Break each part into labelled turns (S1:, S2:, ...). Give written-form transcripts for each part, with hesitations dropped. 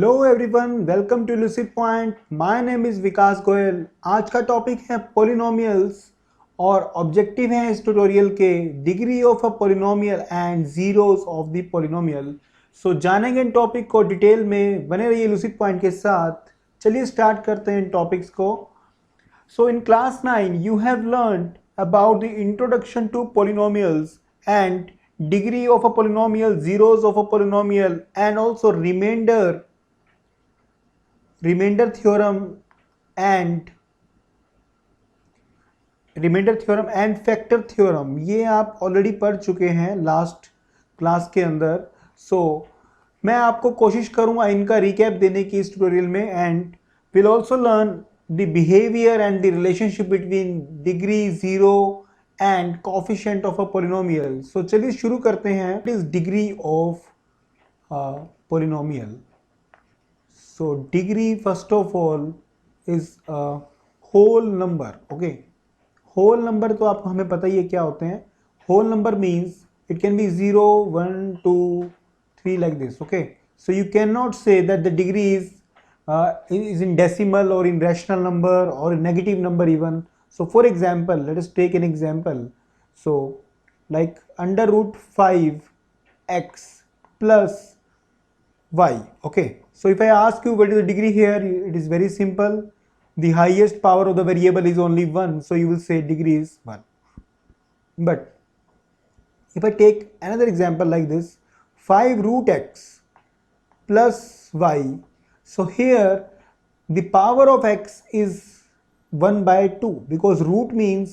S1: Hello everyone, welcome to Lucid Point. My name is Vikas Goyal. आज का topic है polynomials और ऑब्जेक्टिव है इस ट्यूटोरियल के degree of a polynomial and zeros of the polynomial. So जानेंगे इन टॉपिक को डिटेल में, बने रहिए लूसिड पॉइंट के साथ। चलिए स्टार्ट करते हैं इन टॉपिक्स को। So in class 9 you have learned about the introduction to polynomials and degree of a polynomial, zeros of a polynomial, and also remainder theorem and factor theorem। ये आप already पढ़ चुके हैं लास्ट क्लास के अंदर। मैं आपको कोशिश करूंगा इनका रिकैप देने की इस ट्यूटोरियल में, and will also learn the behavior and the relationship between degree, zero and coefficient of a polynomial। So चलिए शुरू करते हैं। What is degree of a polynomial? So degree first of all is a whole number। Okay, whole number तो आपको हमें पता ही है क्या होते हैं। Whole number means it can be 0, 1, 2, 3 like this। Okay, so you cannot say that the degree is in decimal or in rational number or in negative number even. So for example, let us take an example. So like under root 5 x plus y. Okay, so if I ask you what is the degree here, it is very simple. The highest power of the variable is only 1, so you will say degree is 1. But if I take another example like this, 5 root x plus y, so here the power of x is 1 by 2 because root means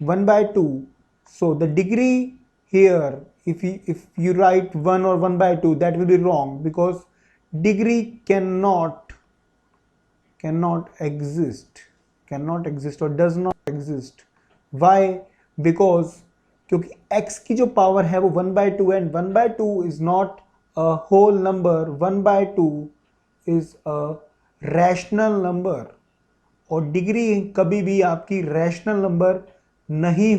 S1: 1 by 2. So the degree here, if you write 1 or 1 by 2, that will be wrong because degree cannot exist or does not exist. Why? Because क्योंकि x की जो power है वो 1 by 2 and 1 by 2 is not a whole number, 1 by 2 is a rational number और degree कभी भी आपकी rational number नहीं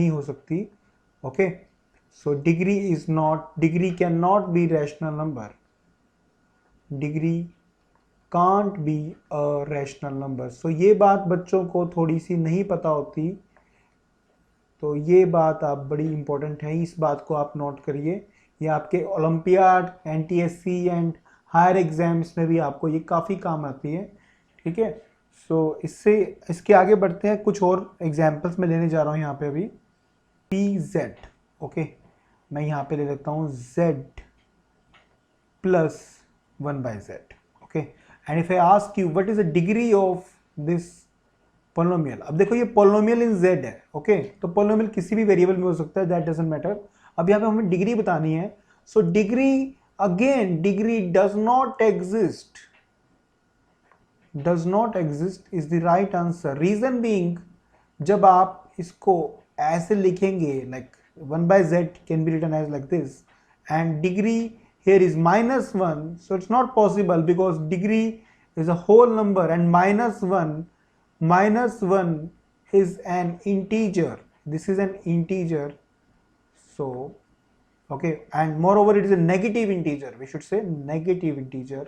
S1: हो सकती, okay. So degree can not be rational number, degree can't be a rational number. So ये बात बच्चों को थोड़ी सी नहीं पता होती, तो ये बात आप बड़ी इंपॉर्टेंट है, इस बात को आप नोट करिए। ये आपके olympiad, NTSC and higher exams में भी आपको ये काफ़ी काम आती है, ठीक है। इसके आगे बढ़ते हैं। कुछ और एग्जाम्पल्स मैं लेने जा रहा हूँ यहाँ पे अभी। पी जेड, ओके, मैं यहाँ पे ले लेता हूँ Z plus 1 by z, okay. And if I ask you what is the degree of this polynomial, अब देखो ये पोलिनोमियल इन z है, ओके। तो पोलिनोमियल किसी भी वेरिएबल में हो सकता है, दैट डजंट मैटर। अब यहाँ पे हमें डिग्री बतानी है। So degree does not exist is the right answer। reason being, जब आप इसको ऐसे लिखेंगे like 1 by z can be written as like this and degree here is -1, so it's not possible because degree is a whole number and -1 is an integer. This is an integer, so okay, and moreover it is a negative integer, we should say negative integer,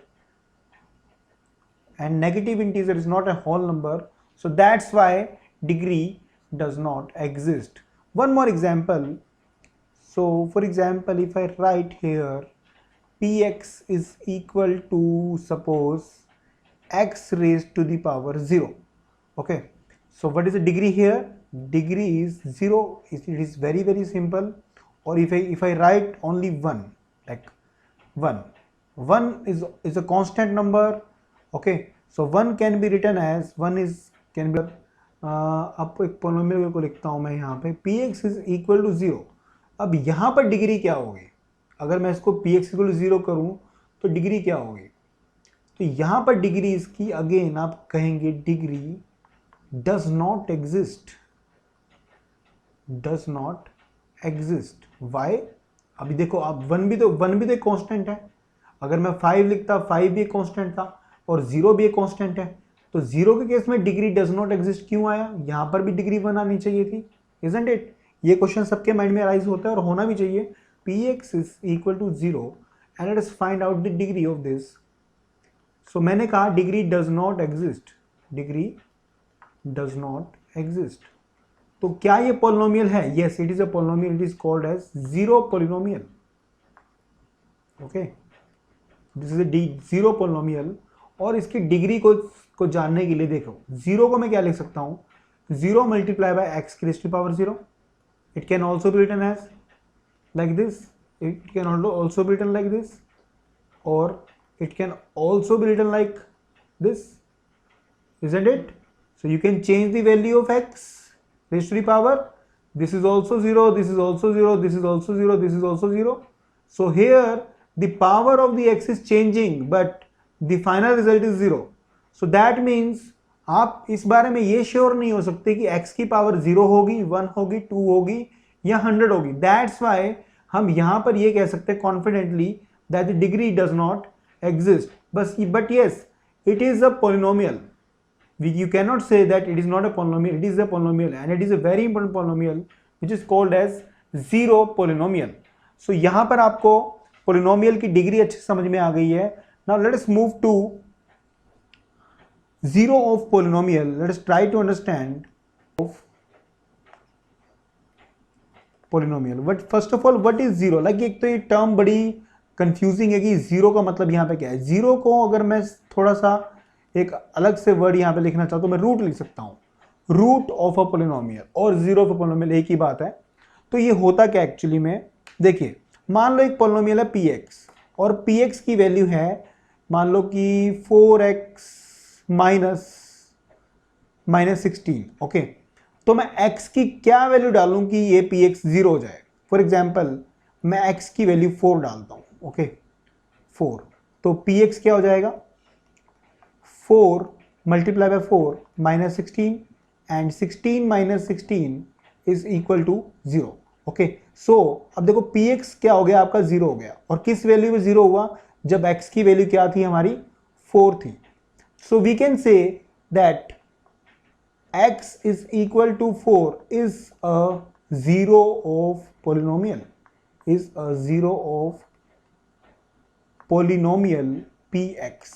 S1: and negative integer is not a whole number, so that's why degree does not exist. One more example. So for example, if I write here px is equal to, suppose, x raised to the power 0, okay. So what is the degree here? Degree is 0. It is very, very simple. Or if I write only 1, like 1 is a constant number, okay. So 1 can be written as can be आपको एक polynomial को लिखता हूँ मैं यहाँ पे, px is equal to 0। अब यहाँ पर डिग्री क्या होगी? अगर मैं इसको px equal to 0 करूँ तो डिग्री क्या होगी? तो यहाँ पर डिग्री इसकी अगेन आप कहेंगे degree does not exist। Why? अभी देखो, अब 1 भी तो कांस्टेंट है। अगर मैं 5 लिखता, 5 भी एक कांस्टेंट था और 0 भी एक कांस्टेंट है, तो 0 के केस में डिग्री डज नॉट एग्जिस्ट क्यों आया? यहाँ पर भी डिग्री 1 आनी चाहिए थी, इजंट इट? ये क्वेश्चन सबके माइंड में राइज होता है और होना भी चाहिए। px is equal to 0 and let us find out the degree of this. So मैंने कहा degree does not exist, degree does not exist. तो क्या ये पॉलिनोमियल है? Yes, it is a polynomial, it is called as zero polynomial. Okay, this is a zero polynomial. और इसकी degree को जानने के लिए देखो, जीरो को मैं क्या लिख सकता हूं, जीरो मल्टीप्लाई बाय एक्स की raise to power zero. It can also be written as like this, it can also be written like this, or it can also be written like this, isn't it? So you can change the value of x raised to the power, this is also 0, this is also 0, this is also 0, this is also 0. So here the power of the x is changing but the final result is 0. So that means आप इस बारे में ये sure नहीं हो सकते कि x की पावर 0 होगी, 1 होगी, 2 होगी या 100 होगी। दैट्स वाई हम यहां पर ये कह सकते हैं confidently that the degree does not exist. But yes, it is a polynomial. You cannot say that it is not a polynomial, it is a polynomial, and it is a very important polynomial which is called as zero polynomial. So यहां पर आपको polynomial की degree अच्छे समझ में आ गई है। Now let us move to zero of polynomial. Let us try to understand of polynomial. But first of all, what is zero? Like एक तो ये टर्म बड़ी कंफ्यूजिंग है कि जीरो का मतलब यहाँ पे क्या है। जीरो को अगर मैं थोड़ा सा एक अलग से वर्ड यहाँ पे लिखना चाहता हूँ, मैं रूट लिख सकता हूँ, रूट ऑफ अ पोलिनोमियल और जीरो ऑफ अ पोलिनोमियल एक ही बात है। तो ये होता क्या एक्चुअली में, देखिए मान लो एक पोलिनोमियल है पी एक्स और पी एक्स की वैल्यू है मान लो कि 4x माइनस 16। ओके, तो मैं x की क्या वैल्यू डालूं कि ये पी एक्स जीरो हो जाए। फॉर एग्जाम्पल मैं x की वैल्यू 4 डालता हूं। ओके, 4, तो पी एक्स क्या हो जाएगा, 4 multiply by 4 minus 16 and 16 minus 16 is equal to 0। Okay, so अब देखो पी एक्स क्या हो गया आपका, 0 हो गया। और किस वैल्यू में 0 हुआ, जब x की वैल्यू क्या थी हमारी, 4 थी। So we can say that x is equal to 4 is a zero of polynomial, is a zero of polynomial px.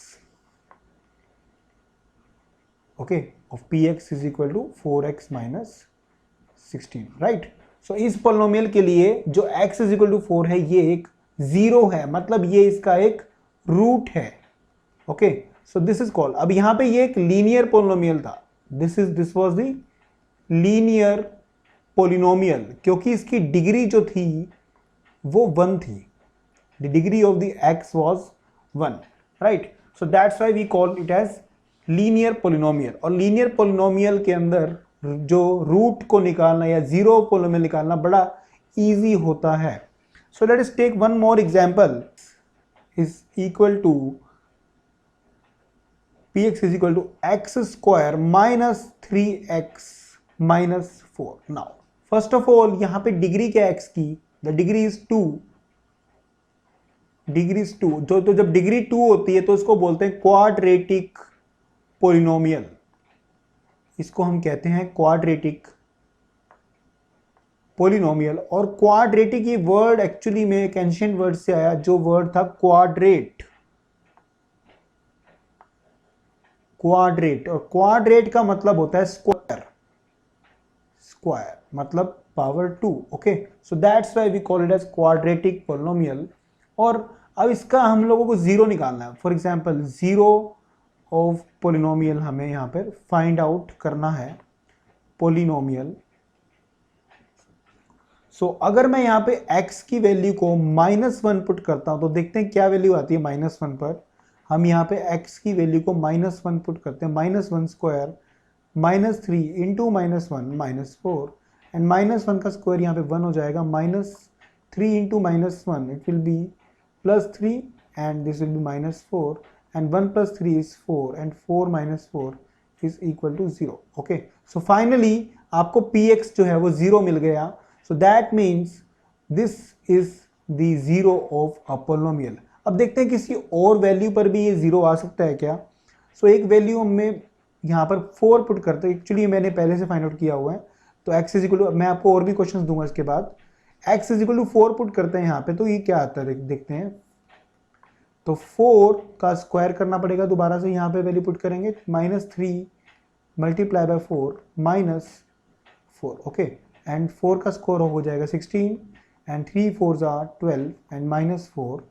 S1: Okay, of px is equal to 4x minus 16, right? So इस polynomial के लिए जो x is equal to 4 है ये एक zero है, मतलब ये इसका एक रूट है। Okay, so this is called, अब यहां पे ये एक लीनियर पोलिनोमियल था, this was the linear polynomial, क्योंकि इसकी डिग्री जो थी वो 1 थी, the degree of the x was 1, right? So that's why we call it as linear polynomial. और लीनियर पोलिनोमियल के अंदर जो रूट को निकालना या जीरो पोलिनोमियल निकालना बड़ा इजी होता है। So let us take one more example, is equal to px is equal to x square minus 3x minus 4. Now first of all यहां पे डिग्री क्या है x की, the degree is 2, degree is 2। तो जब degree 2 होती है तो इसको बोलते हैं क्वाड्रेटिक पोलिनोमियल, इसको हम कहते हैं क्वाड्रेटिक पोलिनोमियल। और क्वाड्रेटिक ये वर्ड एक्चुअली में एक एंशिएंट वर्ड से आया, जो वर्ड था क्वाड्रेट, क्वाड्रेट। और क्वाड्रेट का मतलब होता है स्क्वायर, स्क्वायर मतलब power 2। Okay, so that's why we call it as quadratic polynomial. और अब इसका हम लोगों को जीरो निकालना है। For example zero of polynomial हमें यहाँ पर फाइंड आउट करना है, पोलिनोमियल। सो अगर मैं यहाँ पे x की वैल्यू को -1 पुट करता हूं तो देखते हैं क्या वैल्यू आती है -1 पर। हम यहाँ पे x की वैल्यू को -1 पुट करते हैं, -1 स्क्वायर -3 इंटू -1 -4 एंड -1 का स्क्वायर यहाँ पे 1 हो जाएगा, -3 into -1 it will be +3 and this will be -4 and 1 + 3 is 4 and 4 - 4 is equal to 0। Okay, so finally आपको px जो है वो 0 मिल गया। So that means this is the zero of a polynomial. अब देखते हैं किसी और वैल्यू पर भी ये जीरो आ सकता है क्या। सो एक वैल्यू हमें यहाँ पर 4 पुट करते हैं, एक्चुअली मैंने पहले से फाइंड आउट किया हुआ है। तो x इज इक्वल टू, मैं आपको और भी क्वेश्चंस दूंगा इसके बाद। x is equal to 4 put करते हैं यहाँ पे, तो ये क्या आता है देखते हैं। तो 4 का स्क्वायर करना पड़ेगा, दोबारा से यहाँ पे वैल्यू पुट करेंगे, -3 मल्टीप्लाई बाय 4 -4, ओके। एंड 4 का स्कोर हो जाएगा 16 and 3 4s are 12 and -4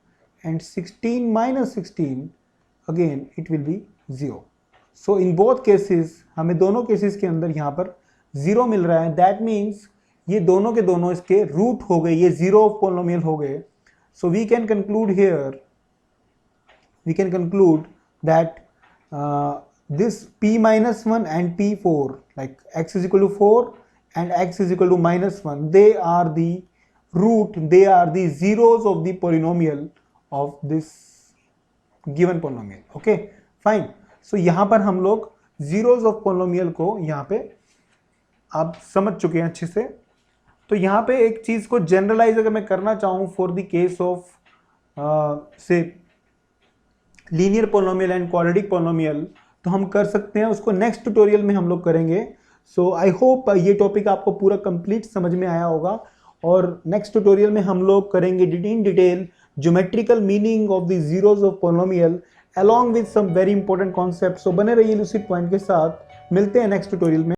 S1: and 16 minus 16 again it will B 0। So in both cases, हमें दोनों केसेस के अंदर यहाँ पर 0 मिल रहा है। दैट मीन्स ये दोनों के दोनों इसके रूट हो गए, ये 0 ऑफ पॉलिनोमियल हो गए। So we can conclude here, we can conclude that this p minus 1 and p4, like x is equal to 4 and x is equal to -1, they are the root, they are the zeros of the polynomial of this given polynomial, okay fine। so यहाँ पर हम लोग zeros of polynomial को यहाँ पे आप समझ चुके हैं अच्छे से। तो यहाँ पे एक चीज को जनरलाइज अगर मैं करना चाहूँ फॉर द केस ऑफ से linear polynomial and quadratic polynomial, तो हम कर सकते हैं, उसको नेक्स्ट ट्यूटोरियल में हम लोग करेंगे। सो आई होप ये टॉपिक आपको पूरा कंप्लीट समझ में आया होगा, और नेक्स्ट ट्यूटोरियल में हम लोग करेंगे in detail geometrical meaning of the zeros of polynomial along with some very important concept. So बने रहिए लूसिड पॉइंट के साथ, मिलते हैं नेक्स्ट ट्यूटोरियल में।